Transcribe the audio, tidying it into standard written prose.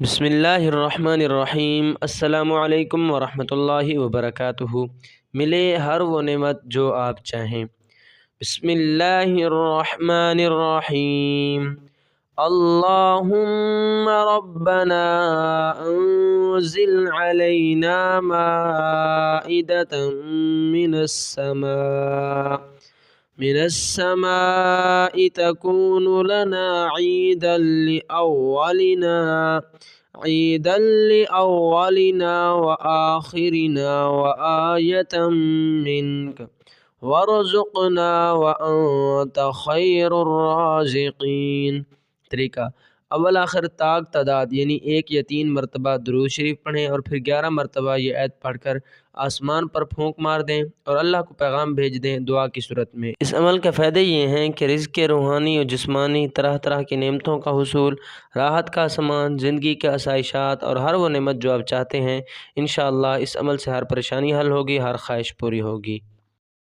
بسم اللہ الرحمن الرحیم۔ السلام علیکم ورحمۃ اللہ وبرکاتہ۔ ملے ہر وہ نعمت جو آپ چاہیں۔ بسم اللہ الرحمن الرحیم۔ اللہم ربنا انزل علینا مائدۃ من السماء تكون لنا عيدا لأولنا وآخرنا وآية منك وارزقنا وأنت خير الرازقين۔ طریقہ: اول آخر تاگ تعداد یعنی 1 یا 3 مرتبہ درود شریف پڑھیں اور پھر 11 مرتبہ یہ آیت پڑھ کر آسمان پر پھونک مار دیں اور اللہ کو پیغام بھیج دیں دعا کی صورت میں۔ اس عمل کے فائدے یہ ہیں کہ رزق روحانی اور جسمانی، طرح طرح کی نعمتوں کا حصول، راحت کا سامان، زندگی کے آسائشات اور ہر وہ نعمت جو آپ چاہتے ہیں، انشاءاللہ اس عمل سے ہر پریشانی حل ہوگی، ہر خواہش پوری ہوگی۔